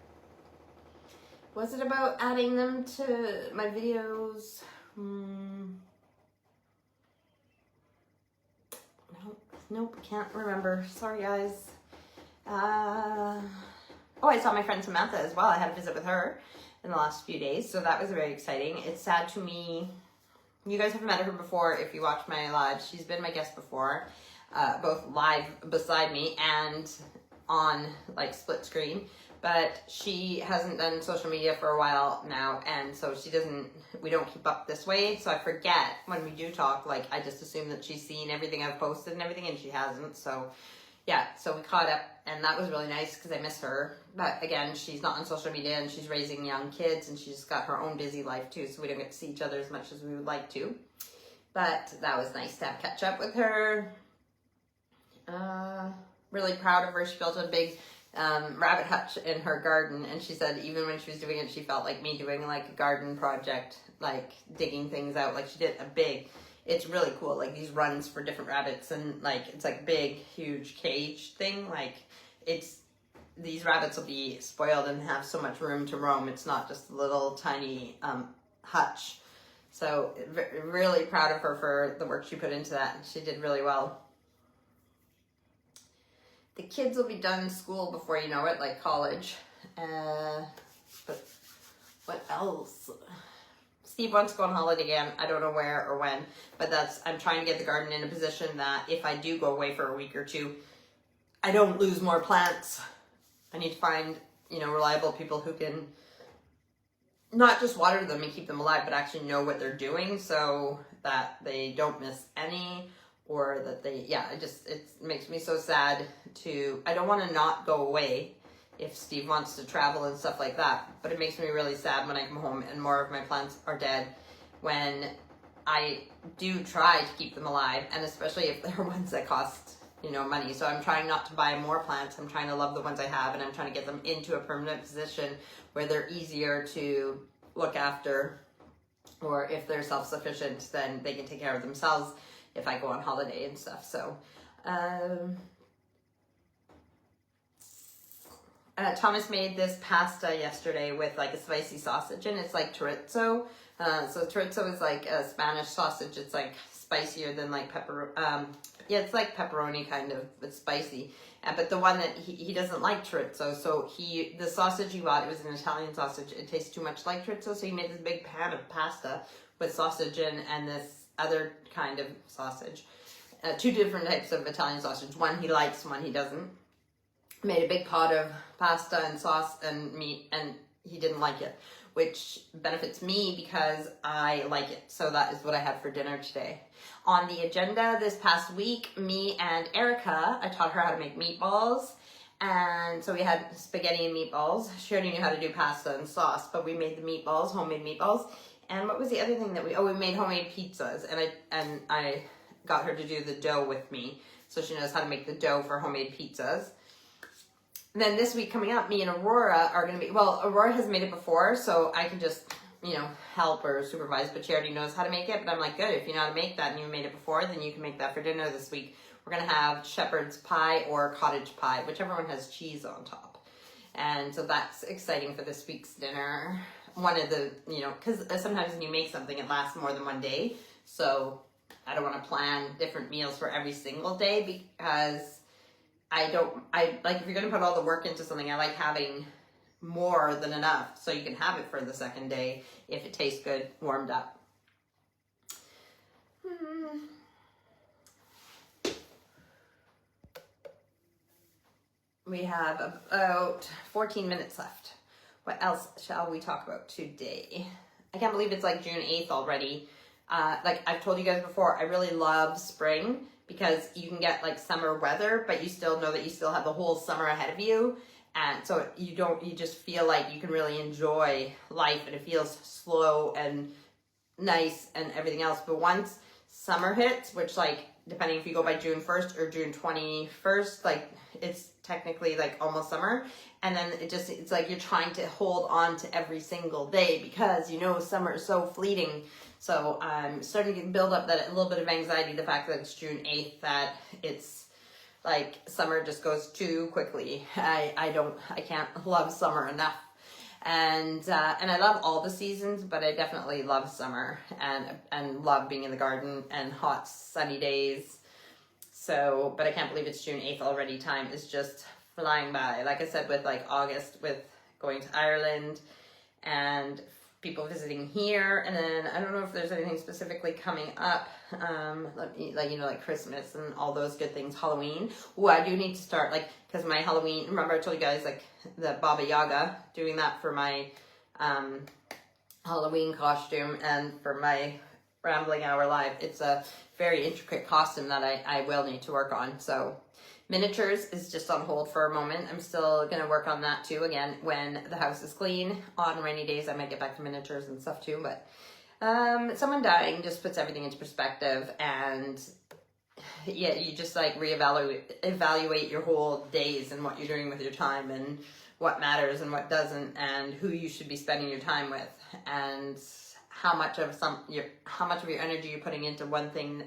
Was it about adding them to my videos? Nope, can't remember. Sorry, guys. Oh, I saw my friend Samantha as well. I had a visit with her in the last few days, so that was very exciting. It's sad to me. You guys have met her before if you watch my lives. She's been my guest before, both live beside me and on like split screen. But she hasn't done social media for a while now, and so we don't keep up this way, so I forget when we do talk. Like, I just assume that she's seen everything I've posted and everything, and she hasn't, so yeah, so we caught up, and that was really nice because I miss her. But again, she's not on social media, and she's raising young kids, and she's got her own busy life too, so we don't get to see each other as much as we would like to. But that was nice to have catch up with her. Really proud of her. She built a big rabbit hutch in her garden, and she said even when she was doing it, she felt like me doing like a garden project, like digging things out. Like she did it's really cool, like these runs for different rabbits, and like it's like big huge cage thing. Like these rabbits will be spoiled and have so much room to roam. It's not just a little tiny hutch. So really proud of her for the work she put into that. She did really well. The kids will be done school before you know it, like college. But what else? Steve wants to go on holiday again. I don't know where or when, but I'm trying to get the garden in a position that if I do go away for a week or two, I don't lose more plants. I need to find, reliable people who can not just water them and keep them alive, but actually know what they're doing so that they don't miss any. Or that it makes me so sad I don't want to not go away if Steve wants to travel and stuff like that, but it makes me really sad when I come home and more of my plants are dead when I do try to keep them alive, and especially if they're ones that cost, money. So I'm trying not to buy more plants. I'm trying to love the ones I have, and I'm trying to get them into a permanent position where they're easier to look after, or if they're self-sufficient, then they can take care of themselves if I go on holiday and stuff. So, Thomas made this pasta yesterday with like a spicy sausage, and it's like chorizo. So chorizo is like a Spanish sausage. It's like spicier than like it's like pepperoni kind of, but spicy. But the one that he doesn't like chorizo, so the sausage he bought, it was an Italian sausage. It tastes too much like chorizo, so he made this big pan of pasta with sausage and this other kind of sausage. Two different types of Italian sausage. One he likes, one he doesn't. Made a big pot of pasta and sauce and meat, and he didn't like it, which benefits me because I like it. So that is what I had for dinner today. On the agenda this past week, me and Erica, I taught her how to make meatballs, And so we had spaghetti and meatballs. She already knew how to do pasta and sauce, but we made the meatballs, homemade meatballs. And what was the other thing that we made homemade pizzas. And I got her to do the dough with me, so she knows how to make the dough for homemade pizzas. And then this week coming up, me and Aurora are going to be, well, Aurora has made it before, so I can just, you know, help or supervise, but she already knows how to make it. But I'm like, good, if you know how to make that and you made it before, then you can make that for dinner this week. We're going to have shepherd's pie or cottage pie, whichever one has cheese on top. And so that's exciting for this week's dinner. One of the, you know, because sometimes when you make something, it lasts more than one day. So I don't want to plan different meals for every single day, because I like, if you're going to put all the work into something, I like having more than enough so you can have it for the second day if it tastes good, warmed up. We have about 14 minutes left. What else shall we talk about today? I can't believe it's like June 8th already. Like I've told you guys before, I really love spring because you can get like summer weather, but you still know that you still have the whole summer ahead of you. And so you just feel like you can really enjoy life, and it feels slow and nice and everything else. But once summer hits, which, like, depending if you go by June 1st or June 21st, like, it's technically like almost summer. And then it's like you're trying to hold on to every single day because, you know, summer is so fleeting. So I'm starting to build up that a little bit of anxiety, the fact that it's June 8th, that it's like summer just goes too quickly. I can't love summer enough. And I love all the seasons, but I definitely love summer and love being in the garden and hot sunny days. So, but I can't believe it's June 8th already. Time is just flying by. Like I said, with like August, with going to Ireland and people visiting here, and then I don't know if there's anything specifically coming up, like Christmas and all those good things, Halloween. Oh, I do need to start, like, because my Halloween, remember I told you guys, like, the Baba Yaga, doing that for my Halloween costume and for my Rambling Hour Live. It's a very intricate costume that I will need to work on. So miniatures is just on hold for a moment. I'm still going to work on that too. Again, when the house is clean. On rainy days, I might get back to miniatures and stuff too. But someone dying just puts everything into perspective. And yeah, you just like evaluate your whole days and what you're doing with your time and what matters and what doesn't, and who you should be spending your time with, and how much of your energy you're putting into one thing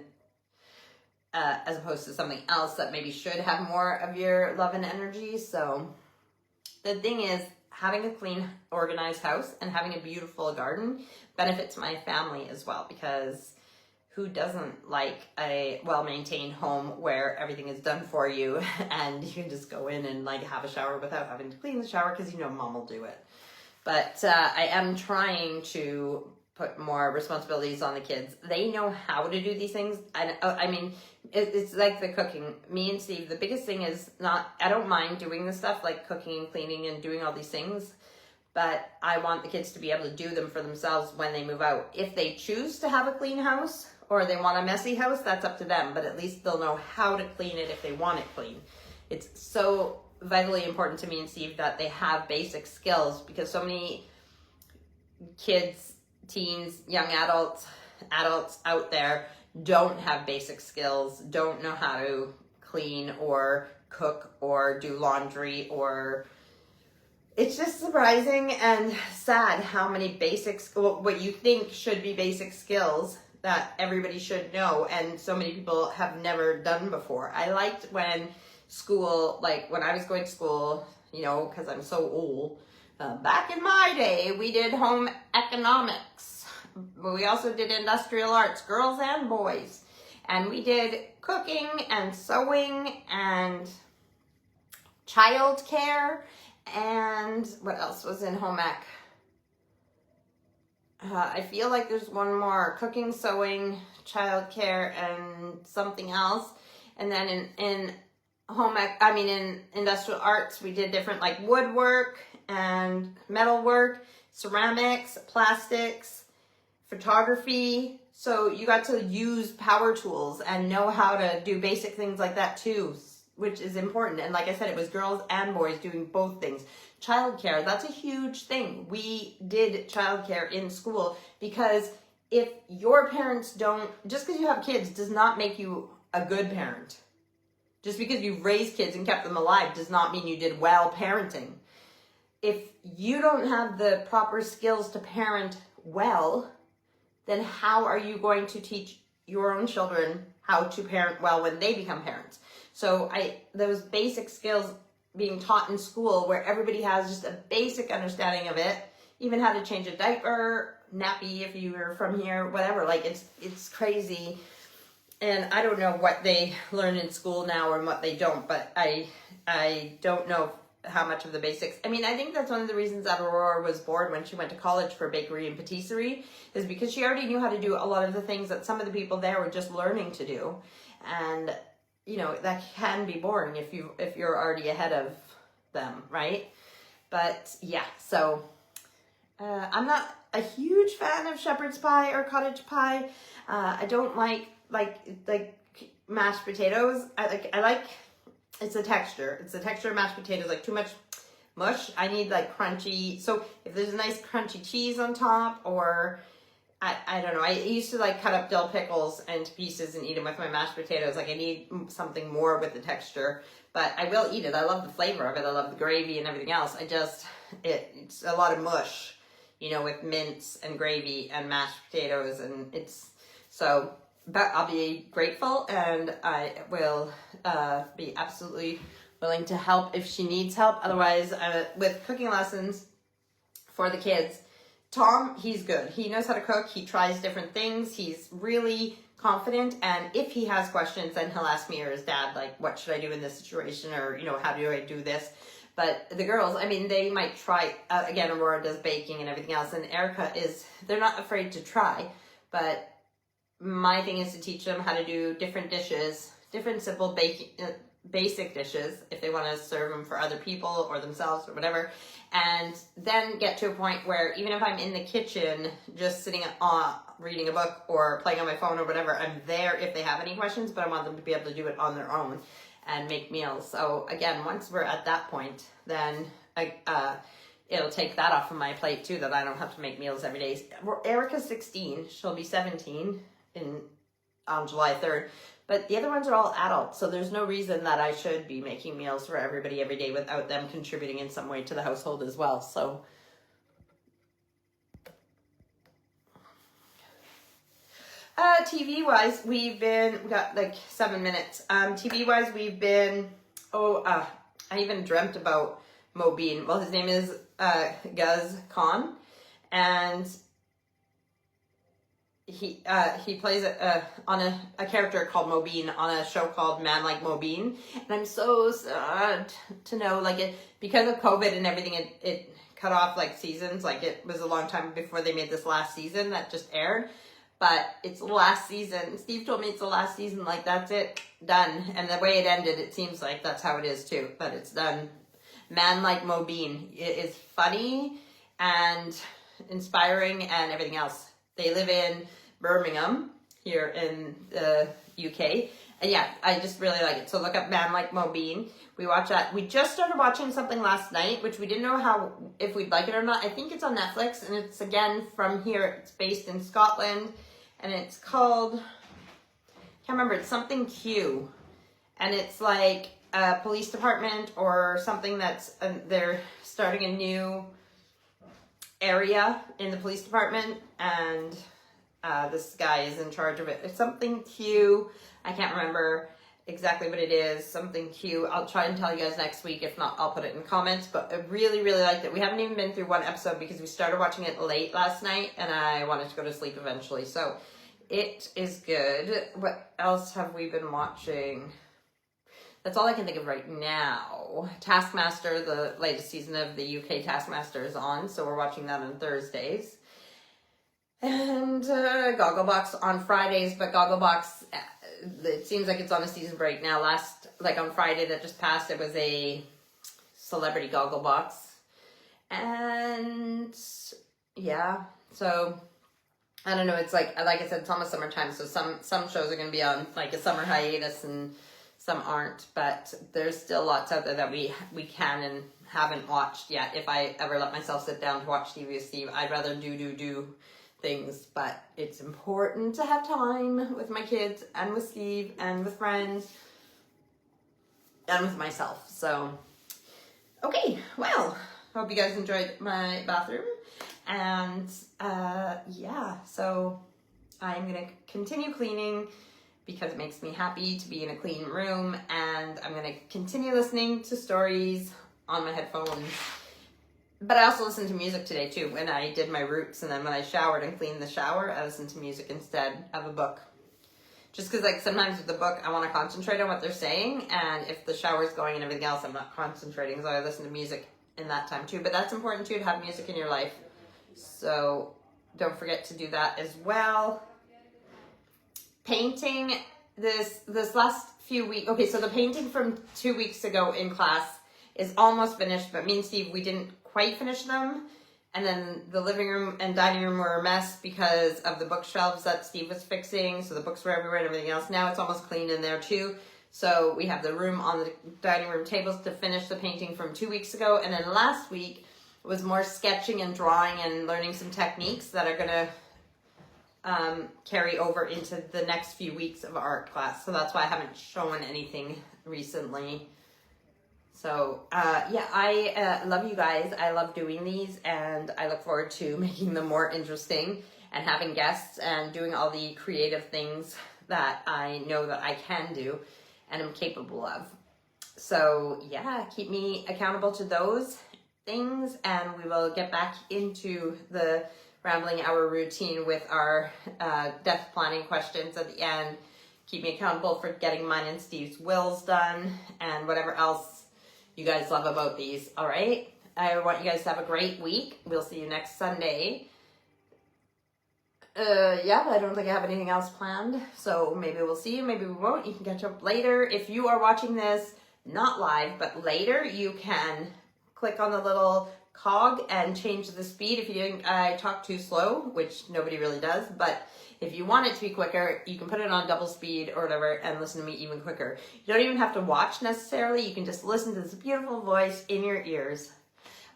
as opposed to something else that maybe should have more of your love and energy. So the thing is, having a clean, organized house and having a beautiful garden benefits my family as well, because who doesn't like a well-maintained home where everything is done for you and you can just go in and like have a shower without having to clean the shower, because you know mom will do it. But I am trying to put more responsibilities on the kids. They know how to do these things. I mean, it's like the cooking. Me and Steve, the biggest thing is I don't mind doing the stuff like cooking and cleaning and doing all these things, but I want the kids to be able to do them for themselves when they move out. If they choose to have a clean house or they want a messy house, that's up to them, but at least they'll know how to clean it if they want it clean. It's so vitally important to me and Steve that they have basic skills, because so many kids, teens, young adults out there don't have basic skills, don't know how to clean or cook or do laundry, or it's just surprising and sad how many basics, what you think should be basic skills that everybody should know, and so many people have never done before. I liked when school, like when I was going to school, you know, because I'm so old, back in my day, we did home economics. We also did industrial arts, girls and boys. And we did cooking and sewing and childcare. And what else was in home ec? I feel like there's one more: cooking, sewing, childcare, and something else. And then in home ec, in industrial arts, we did different like woodwork and metalwork, ceramics, plastics, photography. So you got to use power tools and know how to do basic things like that too. which is important. And like I said, it was girls and boys doing both things. Childcare, that's a huge thing. We did childcare in school because if your parents don't, just because you have kids does not make you a good parent. Just because you've raised kids and kept them alive does not mean you did well parenting. If you don't have the proper skills to parent well, then how are you going to teach your own children how to parent well when they become parents? So those basic skills being taught in school where everybody has just a basic understanding of it, even how to change a diaper, nappy if you were from here, whatever, like it's crazy. And I don't know what they learn in school now and what they don't, but I don't know how much of the basics. I mean, I think that's one of the reasons that Aurora was bored when she went to college for bakery and patisserie, is because she already knew how to do a lot of the things that some of the people there were just learning to do. And, you know, that can be boring if you're already ahead of them, right? But yeah, so I'm not a huge fan of shepherd's pie or cottage pie. I don't like mashed potatoes. I like it's the texture. It's the texture of mashed potatoes, like too much mush. I need like crunchy. So if there's a nice crunchy cheese on top, or I don't know. I used to like cut up dill pickles into pieces and eat them with my mashed potatoes. Like I need something more with the texture, but I will eat it. I love the flavor of it. I love the gravy and everything else. It's a lot of mush, you know, with mince and gravy and mashed potatoes, and but I'll be grateful, and I will be absolutely willing to help if she needs help. Otherwise, with cooking lessons for the kids, Tom, he's good. He knows how to cook. He tries different things. He's really confident, and if he has questions, then he'll ask me or his dad, like, what should I do in this situation, or, you know, how do I do this? But the girls, I mean, they might try, again, Aurora does baking and everything else, and Erica they're not afraid to try, but my thing is to teach them how to do different dishes, different simple basic dishes, if they want to serve them for other people or themselves or whatever, and then get to a point where even if I'm in the kitchen just sitting reading a book or playing on my phone or whatever, I'm there if they have any questions, but I want them to be able to do it on their own and make meals. So again, once we're at that point, then it'll take that off of my plate too, that I don't have to make meals every day. Erica's 16, she'll be 17 on July 3rd, but the other ones are all adults, so there's no reason that I should be making meals for everybody every day without them contributing in some way to the household as well. So TV wise, we got like 7 minutes. TV wise, I even dreamt about Mobeen. Well, his name is Guz Khan, and he plays on a character called Mobeen on a show called Man Like Mobeen, and I'm so sad to know, like, because of COVID and everything, it cut off like seasons. Like, it was a long time before they made this last season that just aired, but it's the last season. Steve told me it's the last season, like, that's it, done. And the way it ended, it seems like that's how it is too, but it's done. Man Like Mobeen. It is funny and inspiring and everything else. They live in Birmingham, here in the UK. And yeah, I just really like it. So look up Man Like Mobeen. We watch that. We just started watching something last night, which we didn't know if we'd like it or not. I think it's on Netflix, and it's again from here. It's based in Scotland, and it's called, I can't remember, it's something Q. And it's like a police department or something they're starting a new area in the police department, and this guy is in charge of it. It's something Q. I can't remember exactly what it is. Something Q. I'll try and tell you guys next week. If not, I'll put it in comments. But I really, really liked it. We haven't even been through one episode because we started watching it late last night, and I wanted to go to sleep eventually. So it is good. What else have we been watching? That's all I can think of right now. Taskmaster, the latest season of the UK Taskmaster is on, so we're watching that on Thursdays. And Gogglebox on Fridays, but Gogglebox, it seems like it's on a season break now. On Friday that just passed, it was a celebrity Gogglebox. And yeah, so I don't know, it's like I said, it's almost summertime, so some shows are going to be on like a summer hiatus, and some aren't, but there's still lots out there that we can and haven't watched yet. If I ever let myself sit down to watch TV with Steve, I'd rather do things, but it's important to have time with my kids and with Steve and with friends and with myself. So, okay, well, hope you guys enjoyed my bathroom. And yeah, so I'm gonna continue cleaning because it makes me happy to be in a clean room, and I'm gonna continue listening to stories on my headphones. But I also listened to music today too when I did my roots, and then when I showered and cleaned the shower, I listened to music instead of a book. Just because like sometimes with the book, I want to concentrate on what they're saying, and if the shower's going and everything else, I'm not concentrating, so I listen to music in that time too. But that's important too, to have music in your life. So don't forget to do that as well. Painting this last few weeks. Okay, so the painting from 2 weeks ago in class is almost finished, but me and Steve, we didn't quite finish them. And then the living room and dining room were a mess because of the bookshelves that Steve was fixing. So the books were everywhere and everything else. Now it's almost clean in there too. So we have the room on the dining room tables to finish the painting from 2 weeks ago. And then last week was more sketching and drawing and learning some techniques that are gonna carry over into the next few weeks of art class. So that's why I haven't shown anything recently. So yeah, I love you guys. I love doing these, and I look forward to making them more interesting and having guests and doing all the creative things that I know that I can do and am capable of. So yeah, keep me accountable to those things, and we will get back into the rambling hour routine with our death planning questions at the end. Keep me accountable for getting mine and Steve's wills done, and whatever else you guys love about these. All right, I want you guys to have a great week. We'll see you next Sunday. Yeah, I don't think I have anything else planned, so maybe we'll see you, maybe we won't. You can catch up later. If you are watching this not live but later, you can click on the little cog and change the speed if you think I talk too slow, which nobody really does. But if you want it to be quicker, you can put it on double speed or whatever and listen to me even quicker. You don't even have to watch necessarily. You can just listen to this beautiful voice in your ears.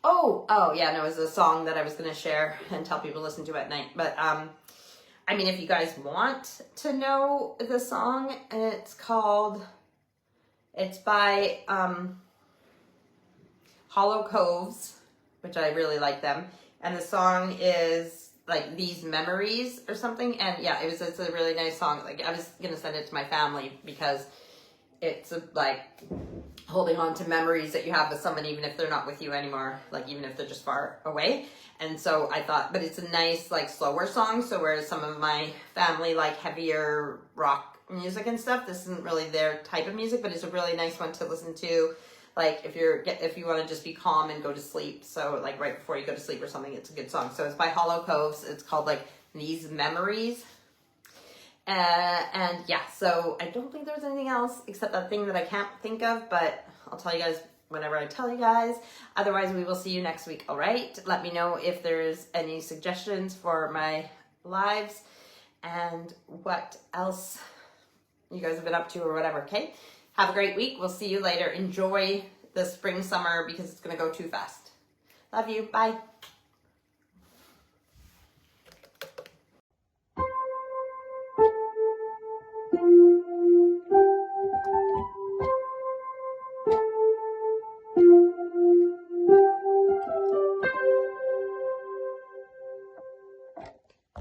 Oh yeah, no, it was a song that I was going to share and tell people to listen to at night. But I mean, if you guys want to know the song, it's by Hollow Coves, which I really like them. And the song is like These Memories or something. And yeah, it's a really nice song. Like, I was going to send it to my family because it's like holding on to memories that you have with someone, even if they're not with you anymore, like even if they're just far away. And so I thought, but it's a nice, like, slower song. So whereas some of my family like heavier rock music and stuff, this isn't really their type of music, but it's a really nice one to listen to. Like if you want to just be calm and go to sleep. So like right before you go to sleep or something, it's a good song. So it's by Hollow Coves. It's called like These Memories. And yeah, so I don't think there's anything else except that thing that I can't think of, but I'll tell you guys whenever I tell you guys. Otherwise, we will see you next week. All right. Let me know if there's any suggestions for my lives and what else you guys have been up to or whatever. Okay. Have a great week. We'll see you later. Enjoy the spring, summer, because it's going to go too fast. Love you. Bye.